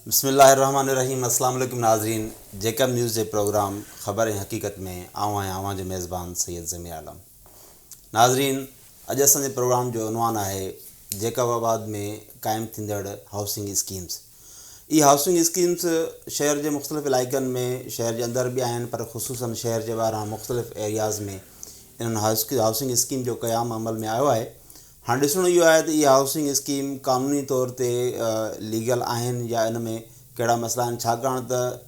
बिस्मिल्लाहिर्रहमानिर्रहीम। अस्सलाम वालेकुम नाज़रीन। जेकब न्यूज़ जे प्रोग्राम ख़बर ऐं हक़ीक़त में आवां जो मेज़बान सैयद ज़मीर आलम। नाज़रीन, अॼु असांजे प्रोग्राम जो उनवान आहे जेकबाबाद में क़ाइमु थींदड़ हाउसिंग स्कीम्स। इहे हाउसिंग स्कीम्स शहर जे मुख़्तलिफ़ इलाइक़नि में, शहर जे अंदरि बि आहिनि, पर ख़ुसूसन शहर जे ॿाहिरां मुख़्तलिफ़ एरियाज़ में इन्हनि हाउसिंग स्कीम जो क़याम अमल में आयो आहे। हाणे ॾिसणो इहो आहे त इहा हाउसिंग स्कीम क़ानूनी तौर ते लीगल आहिनि या इन में कहिड़ा मसइला आहिनि, छाकाणि त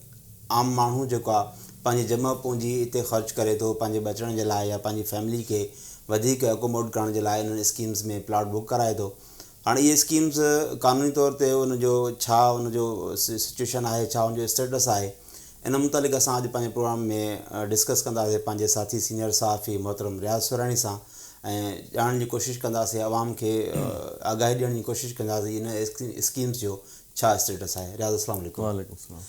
आम माण्हू जेको आहे पंहिंजी जमा पूंजी हिते ख़र्चु करे थो पंहिंजे बचण जे लाइ या पंहिंजी फैमिली खे वधीक अकोमोड करण जे लाइ इन्हनि स्कीम्स में प्लाट बुक कराए थो। हाणे इहे स्कीम्स क़ानूनी तौर ते उनजो छा उनजो सिचुएशन आहे, छा उनजो स्टेटस आहे, इन मुतालिक़ असां अॼु पंहिंजे प्रोग्राम में डिस्कस कंदासीं पंहिंजे साथी सीनियर सहाफ़ी मोहतरम रियाज़ सुराणी सां, ऐं ॼाणण जी कोशिशि कंदासीं, आवाम खे आगाही ॾियण जी कोशिशि कंदासीं इन स्कीम्स जो छा स्टेटस आहे। रियाज़ अस्सलाम वालेकुम। वालेकुम सलाम।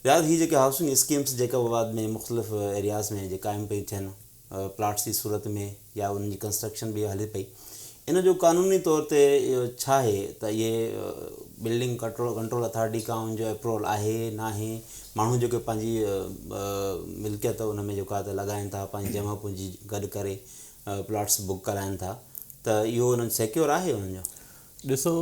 रियाज़, हीअ जेके हाउसिंग स्कीम्स जेकबाबाद में मुख़्तलिफ़ एरियाज़ में जे क़ाइमु पई थियनि प्लाट्स जी सूरत में या उन्हनि जी कंस्ट्रक्शन बि हले पई, इन जो क़ानूनी तौर ते छा आहे त इहे बिल्डिंग कंट्रोल अथॉरिटी खां उनजो अप्रूवल आहे न आहे, माण्हू जेके पंहिंजी मिल्कियत उन में जेको आहे त लॻाइनि था, पंहिंजी जमा पूंजी गॾु करे प्लाट्स बुक कराइनि था, त इहो उन्हनि सिक्योर आहे उन्हनि जो? ॾिसो,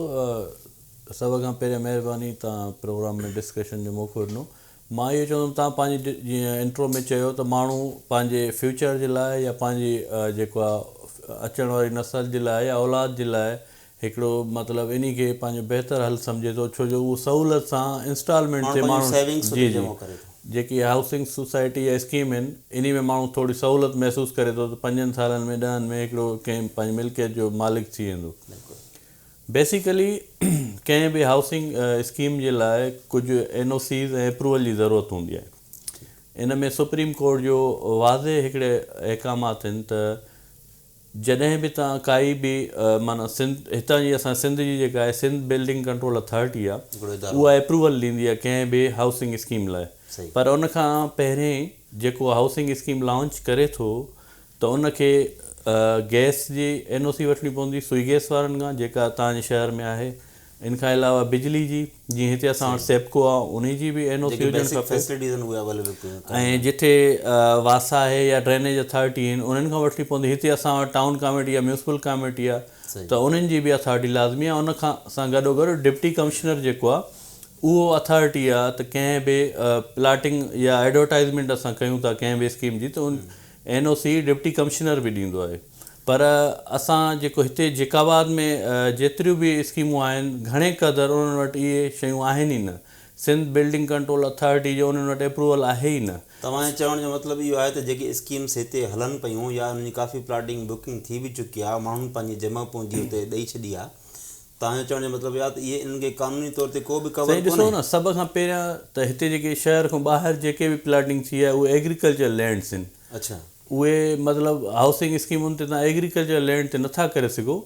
सभ खां पहिरियों महिरबानी तव्हां प्रोग्राम में डिस्कशन जो मौक़ो ॾिनो। मां इहो चवंदुमि, तव्हां पंहिंजी जीअं इंट्रो में चयो त माण्हू पंहिंजे फ्यूचर जे लाइ या पंहिंजी जेको आहे अचण वारी नसल जे लाइ या औलाद जे लाइ हिकिड़ो मतिलबु इन खे पंहिंजो बहितर हल सम्झे थो, छो जो उहो सहूलियत सां इंस्टॉलमेंट ते माण्हू जेकी हाउसिंग सोसाइटी या स्कीम आहिनि इन में माण्हू थोरी सहूलियत महसूसु करे थो त 5 सालनि में 10 में हिकिड़ो कंहिं पंहिंजी मिल्कियत जो मालिक थी वेंदो। बेसिकली कंहिं बि हाउसिंग स्कीम जे लाइ कुझु NOCs ऐं अप्रूवल जी ज़रूरत हूंदी आहे। इन में सुप्रीम कोर्ट जो वाज़े हिकिड़े अहकामात आहिनि त जॾहिं बि तव्हां काई बि माना हितां जी असां सिंध जी जेका आहे सिंध बिल्डिंग कंट्रोल अथॉरिटी आहे, उहा अप्रूवल ॾींदी आहे कंहिं बि हाउसिंग स्कीम लाइ। पर उनखां पहिरें जेको हाउसिंग स्कीम लॉन्च करे थो त उनखे गैस जी NOC वठणी पवंदी सुई गैस वारनि खां, जेका तव्हांजे शहर में आहे। इन खां अलावा बिजली जी, जीअं हिते असां वटि सेप्को आहे, उन जी बि NOC हुजणु खपे। ऐं जिथे वासा आहे या ड्रेनेज अथॉरिटी आहिनि उन्हनि खां वठणी पवंदी। हिते असां वटि टाउन कमेटी या म्यूनिसिपल कमेटी आहे त उन्हनि जी बि अथॉरिटी लाज़मी आहे। उनखां सां गॾोगॾु डिप्टी कमिश्नर जेको आहे उहो अथॉरिटी आहे त कंहिं बि प्लाटिंग या एडवर्टाइज़मेंट असां कयूं था कंहिं बि स्कीम जी, त उन NOC डिप्टी कमिश्नर बि ॾींदो आहे। पर असां जेको हिते जेकाबाद में जेतिरियूं बि स्कीमूं आहिनि, घणे क़दुरु उन्हनि वटि इहे शयूं आहिनि ई न। सिंध बिल्डिंग कंट्रोल अथॉरिटी जो उन्हनि वटि अप्रूवल आहे ई न। तव्हांजे चवण जो मतिलबु इहो आहे त जेके स्कीम्स हिते हलनि पियूं या उन्हनि जी काफ़ी प्लाटिंग बुकिंग थी बि चुकी आहे, माण्हुनि पंहिंजी जमा पूंजी हुते ॾेई छॾी आहे, तव्हांजो चवण जो मतिलबु इहो आहे त इहे इन्हनि खे क़ानूनी तौर ते को बि कवर कोन्हे। ॾिसो न, सभ खां पहिरियां त हिते जेके शहर खां ॿाहिरि जेके बि प्लाटिंग थी आहे उहे एग्रीकल्चर लैंड्स आहिनि। अच्छा, उहे मतिलबु हाउसिंग स्कीमुनि ते तव्हां एग्रीकल्चर लैंड ते नथा करे सघो।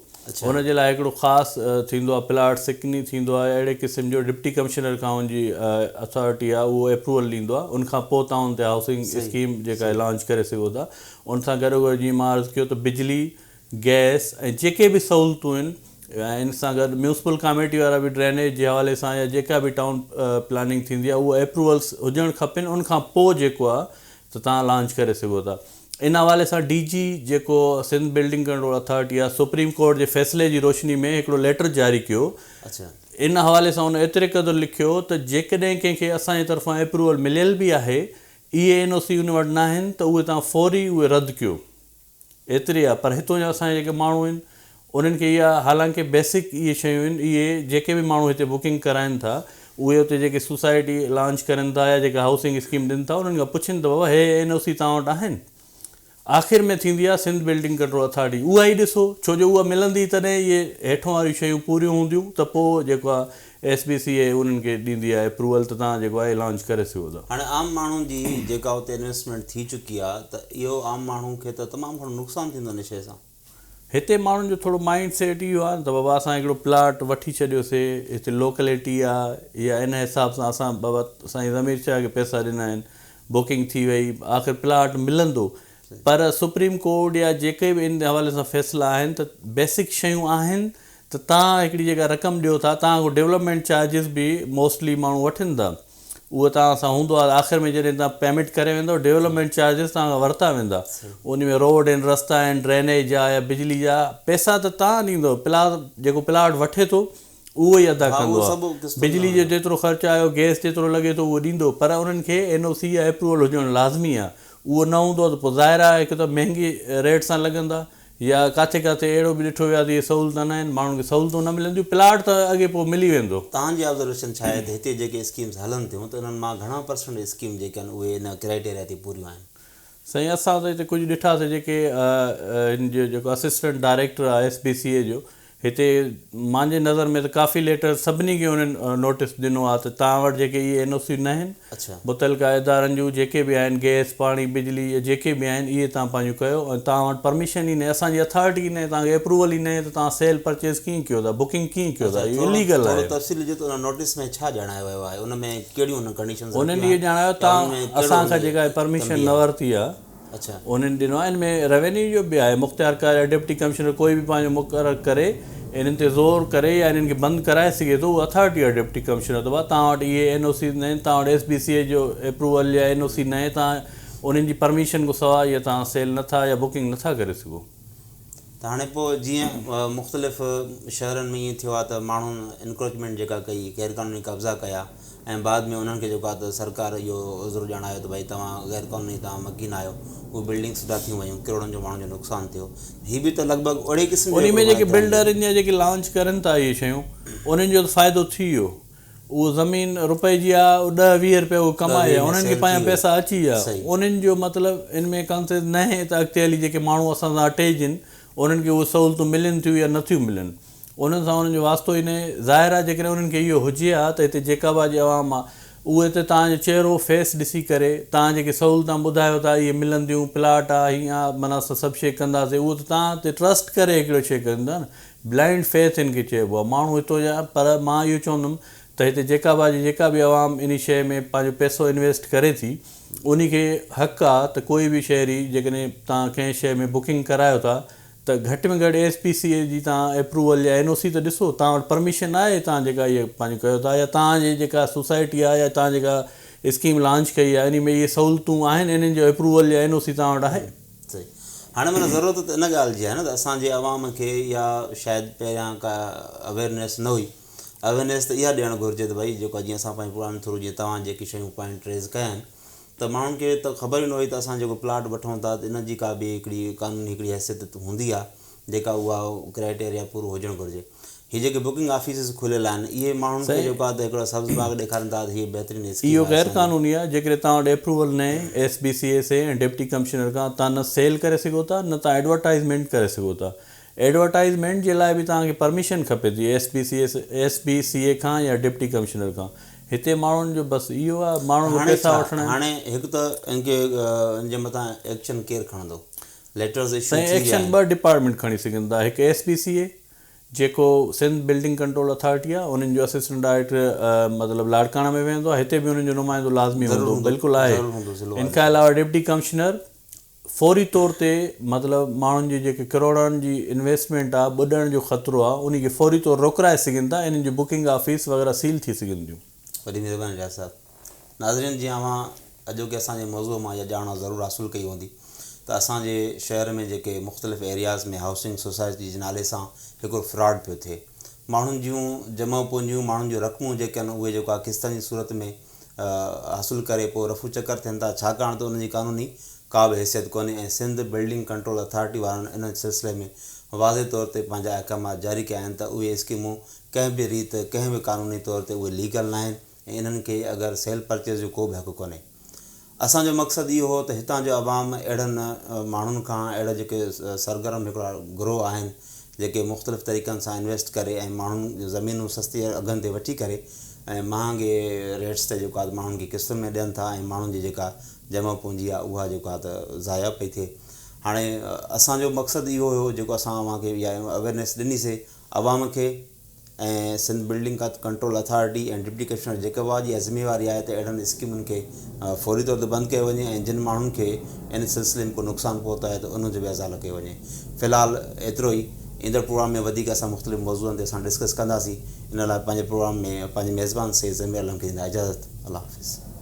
हुनजे लाइ हिकिड़ो ख़ासि थींदो आहे प्लाट सिकनी थींदो आहे, अहिड़े क़िस्म जो डिप्टी कमिश्नर खां उनजी अथॉरिटी आहे उहो अप्रूवल ॾींदो आहे। उनखां पोइ तव्हां उन ते हाउसिंग स्कीम जेका आहे लॉन्च करे सघो था। उन सां गॾोगॾु जीअं मां अर्ज़ु कयो त बिजली, गैस ऐं जेके बि सहूलियतूं आहिनि, ऐं इन सां गॾु म्यूनिसिपल कमेटी वारा बि ड्रेनेज जे हवाले सां या जेका बि टाउन प्लानिंग थींदी आहे उहा अप्रूवल्स हुजणु खपनि। उनखां पोइ जेको आहे त तव्हां लॉन्च करे सघो था। इन हवाले सां DG जेको सिंध बिल्डिंग कंट्रोल अथॉरिटी आहे, सुप्रीम कोर्ट जे फ़ैसिले जी रोशनी में हिकिड़ो लेटर जारी कयो। अच्छा, इन हवाले सां उन एतिरे क़दुरु लिखियो त जेकॾहिं कंहिंखे असांजे तरफ़ां अप्रूवल मिलियल बि आहे, इहे NOC उन वटि न आहिनि त उहे तव्हां फौरी उहे रद्द कयो। एतिरी आहे। पर हितां जा असांजा जेके माण्हू आहिनि उन्हनि खे इहा हालांकि बेसिक इहे शयूं आहिनि, इहे जेके बि माण्हू हिते बुकिंग कराइनि था उहे उते जेके सोसाइटी लॉन्च करनि था या जेके हाउसिंग स्कीम ॾियनि था उन्हनि खां पुछनि त बाबा हे NOC तव्हां वटि आहिनि? आख़िर में थींदी आहे सिंध बिल्डिंग कंट्रोल अथॉरिटी, उहा ई ॾिसो, छो जो उहा मिलंदी तॾहिं इहे हेठों वारियूं शयूं पूरियूं हूंदियूं त पोइ जेको आहे SBCA उन्हनि खे ॾींदी आहे अप्रूवल त तव्हां जेको आहे लॉन्च करे सघो था। हाणे आम माण्हुनि जी जेका हुते इन्वेस्टमेंट थी चुकी आहे त इहो आम माण्हू खे त तमामु घणो नुक़सानु थींदो इन शइ सां। हिते माण्हुनि जो थोरो माइंड सेट इहो आहे त बाबा असां हिकिड़ो प्लाट वठी छॾियोसीं, हिते लोकेलिटी आहे या इन हिसाब सां असां बाबा असांजी ज़मीर शाह खे पैसा ॾिना आहिनि, बुकिंग थी वई, आख़िर प्लाट मिलंदो। पर सुप्रीम कोर्ट या जेके बि इन हवाले सां फ़ैसिला आहिनि त बेसिक शयूं आहिनि त तव्हां हिकिड़ी जेका रक़म ॾियो था तव्हां डेवलपमेंट चार्जिस बि मोस्टली माण्हू वठनि था, उहो तव्हां सां हूंदो आहे। आख़िर में जॾहिं तव्हां पेमेंट करे वेंदो डेवलपमेंट चार्जिस तव्हां खां वरिता वेंदा, उन में रोड आहिनि, रस्ता आहिनि, ड्रेनेज जा या बिजली जा पैसा त तव्हां ॾींदो, जेको प्लाट वठे थो उहो ई अदा कंदो आहे। बिजली जो जेतिरो ख़र्चु आयो, गैस जेतिरो लॻे थो उहो ॾींदो, पर उन्हनि खे NOC या अप्रूवल हुजणु लाज़मी आहे। उहो न हूंदो त पोइ ज़ाहिर आहे हिकु त महांगी रेट सां लॻंदा, या किथे किथे अहिड़ो बि ॾिठो वियो आहे त इहे सहूलियत न आहिनि, माण्हुनि खे सहूलियतूं न मिलंदियूं, प्लाट त अॻे पोइ मिली वेंदो। तव्हांजी ऑब्ज़र्वेशन छा आहे त हिते जेके स्कीम्स हलनि थियूं त उन्हनि मां घणा % स्कीम जेके आहिनि उहे इन क्राइटेरिया ते पूरियूं आहिनि? साईं, असां त हिते कुझु ॾिठासीं जेके हिन जो जेको असिस्टेंट डायरेक्टर आहे SBCA जो, हिते मुंहिंजे नज़र में त काफ़ी लेटर सभिनी खे उन्हनि नोटिस ॾिनो आहे त तव्हां वटि जेके इहे NOC न आहिनि, अच्छा, मुतलका इदारनि जूं जेके बि आहिनि, गैस पाणी बिजली जेके बि आहिनि, इहे तव्हां पंहिंजो कयो, ऐं तव्हां वटि परमिशन ई न आहे, असांजी अथॉरिटी न आहे, तव्हांखे अप्रूवल ई न आहे, त तव्हां सेल परचेज़ कीअं कयो था, बुकिंग कीअं कयो था, इहो इलीगल आहे। तफ़सील जो त नोटिस में छा ॼाणायो वियो आहे, उन में कहिड़ियूं कंडीशंस उन्हनि इहो ॼाणायो तव्हां असांखां जेका परमिशन न वरिती आहे, अच्छा, उन्हनि ॾिनो आहे। इन में रेवेन्यू जो बि आहे, मुख़्तियारकार या डिप्टी कमिश्नर कोई बि पंहिंजो मुक़ररु करे इन्हनि ते ज़ोर करे या इन्हनि खे बंदि कराए सघे थो, उहा अथॉरिटी आहे डिप्टी कमिश्नर। अथवा तव्हां वटि इहे NOC न आहिनि, तव्हां वटि SBCA जो अप्रूवल या NOC न आहे, तव्हां उन्हनि जी परमिशन खां सवाइ या तव्हां सेल नथा या बुकिंग नथा करे सघो। त हाणे पोइ जीअं मुख़्तलिफ़ शहरनि में ईअं थियो आहे त माण्हुनि इंक्रोचमेंट जेका कई, गैर क़ानूनी कब्ज़ा कया, ऐं बाद में उन्हनि खे जेको आहे त सरकार इहो उज़ुरु ॼाणायो त भई तव्हां गैर क़ानूनी तव्हां मकीन आहियो, उहे बिल्डिंग्स सुठा थी वियूं, करोड़नि जो माण्हुनि जो नुक़सानु थियो। हीअ बि त लॻभॻि ओड़े क़िस्म उन में जेके बिल्डर आहिनि या जेके लॉन्च करनि था इहे शयूं, उन्हनि जो त फ़ाइदो थी वियो, उहो ज़मीन रुपए जी आहे, 10-20 रुपया उहो कमाए, उन्हनि खे पंहिंजा पैसा अची विया। उन्हनि जो मतिलबु इन में कंसेप्ट न आहे त अॻिते हली जेके माण्हू असां सां अटैच आहिनि उन्हनि खे उहे सहूलियतूं मिलनि थियूं या नथियूं मिलनि, उन्हनि सां उन्हनि जो वास्तो ई न आहे। ज़ाहिर आहे जेकॾहिं उन्हनि खे इहो हुजे हा त हिते जेका बि अवाम आहे उहे त तव्हांजो चहिरो फेस ॾिसी करे तव्हां जेके सहूलियतां ॿुधायो था इहे मिलंदियूं, प्लाट आहे, हीअं आहे, माना सभु शइ कंदासीं, उहो त तव्हां ते ट्रस्ट करे हिकिड़ो शइ कंदा न, ब्लाइंड फेथ हिन खे चइबो आहे। माण्हू हितो जा, पर मां इहो चवंदुमि त हिते जेका बि अवाम इन शइ में पंहिंजो पैसो इन्वेस्ट करे थी, उन खे हक़ु आहे त कोई बि शहरी जेकॾहिं तव्हां कंहिं शइ में बुकिंग करायो था त घटि में घटि SBCA जी तव्हां अप्रूवल या NOC त ॾिसो, तव्हां वटि परमिशन आहे, तव्हां जेका इहे पंहिंजो कयो था, या तव्हांजी जेका सोसाइटी आहे या तव्हां जेका स्कीम लॉन्च कई आहे इन में इहे सहूलियतूं आहिनि, इन्हनि जो अप्रूवल या NOC तव्हां वटि आहे। सही। हाणे माना ज़रूरत त इन ॻाल्हि जी आहे न त असांजे अवाम खे या शायदि पहिरियां का अवेयरनेस न हुई, अवेयरनेस त इहा ॾियणु घुरिजे त भई जेको जीअं असां पंहिंजे प्रोग्राम थ्रू जीअं तव्हां जेकी शयूं पॉइंट रेज़ कया आहिनि त माण्हुनि खे त ख़बर ई न हुई त असां जेको प्लाट वठूं था त इन जी का बि हिकिड़ी क़ानूनी हिकिड़ी हैसियत हूंदी आहे जेका उहा क्राइटेरिया पूरो हुजणु घुरिजे। हीअ जेके बुकिंग ऑफिसिस खुलियल आहिनि इहे माण्हुनि खे जेको आहे त हिकिड़ो सब्ज़ बाग ॾेखारनि था त हीअ बहितरीनु इहो गैर क़ानूनी आहे। जेकॾहिं तव्हां वटि अप्रूवल न आहे SBCA से ऐं डिप्टी कमिश्नर खां, तव्हां न सेल करे सघो था, न तव्हां एडवर्टाइज़मेंट करे सघो था। एडवर्टाइज़मेंट जे लाइ बि तव्हांखे परमिशन खपे थी SBCA खां या डिप्टी कमिश्नर खां। हिते माण्हुनि जो बसि इहो आहे, माण्हुनि खे पैसा वठणा। हाणे हिकु त इनखे इन जे मथां एक्शन केरु खणंदो? लेटर्स इशू साईं, एक्शन 2 डिपार्टमेंट खणी सघनि था। हिकु SBCA जेको सिंध बिल्डिंग कंट्रोल अथॉरिटी आहे, उन्हनि जो असिस्टेंट डायरेक्टर मतिलबु लाड़काणा में वेंदो आहे, हिते बि उन्हनि जो नुमाइंदो लाज़मी हूंदो, बिल्कुलु आहे। इन खां अलावा डिप्टी कमिश्नर फौरी तौर ते मतिलबु माण्हुनि जी जेके करोड़नि जी इन्वेस्टमेंट आहे, ॿुॾण जो ख़तरो आहे, उन खे फौरी तौर रोकाए सघनि था, इन्हनि जी बुकिंग ऑफिस वग़ैरह सील थी सघनि थियूं। वॾी महिरबानी रियाज़ साहिबु। नाज़रीन, जीअं अव्हां अॼोके असांजे मौज़ूअ मां इहा ॼाण ज़रूरु हासिलु कई हूंदी त असांजे शहर में जेके मुख़्तलिफ़ एरियाज़ में हाउसिंग सोसाइटी जे नाले सां हिकिड़ो फ्रॉड पियो थिए। माण्हुनि जूं जमा पूंजियूं, माण्हुनि जूं रक़मूं जेके आहिनि उहे जेको आहे किस्तनि जी सूरत में हासिलु करे पोइ रफ़ू चकर थियनि था, छाकाणि त उनजी क़ानूनी का बि हैसियत कोन्हे। ऐं सिंध बिल्डिंग कंट्रोल अथॉरिटी वारनि इन सिलसिले में वाज़े तौर ते पंहिंजा अहकाम जारी कया आहिनि त उहे स्कीमूं कंहिं बि रीति कंहिं बि क़ानूनी तौर ते उहे लीगल न आहिनि ऐं इन्हनि खे अगरि सेल परचेज़ जो को बि हक़ु कोन्हे। असांजो मक़सदु इहो हो त हितां जो अवाम अहिड़नि माण्हुनि खां, अहिड़ा जेके सरगर्म हिकिड़ा ग्रोह आहिनि जेके मुख़्तलिफ़ तरीक़नि सां इन्वेस्ट करे ऐं माण्हुनि ज़मीनूं सस्ती अघनि ते वठी करे ऐं महांगे रेट्स ते जेको आहे माण्हुनि खे क़िस्तुनि में ॾियनि था ऐं माण्हुनि जी जेका जमा पूंजी आहे उहा जेको आहे त ज़ाया पई थिए। हाणे असांजो मक़सदु इहो हुयो जेको असां अव्हांखे इहा अवेयरनेस ॾिनीसीं अवाम खे ऐं सिंध बिल्डिंग कंट्रोल अथॉरिटी ऐं डिप्टी कमिश्नर जेका उहा जी ज़िमेवारी आहे त अहिड़नि स्कीमुनि खे फौरी तौर ते बंदि कयो वञे ऐं जिन माण्हुनि खे इन सिलसिले में को नुक़सानु पहुतो आहे त उनजो बि अज़ालो कयो वञे। फ़िलहालु एतिरो ई। ईंदड़ प्रोग्राम में वधीक असां मुख़्तलिफ़ मौज़ूअनि ते असां डिस्कस कंदासीं। इन लाइ पंहिंजे प्रोग्राम में पंहिंजे मेज़बान सैयद ज़मीर आलम खे ॾींदा इजाज़त। अल्लाह हाफ़िज़।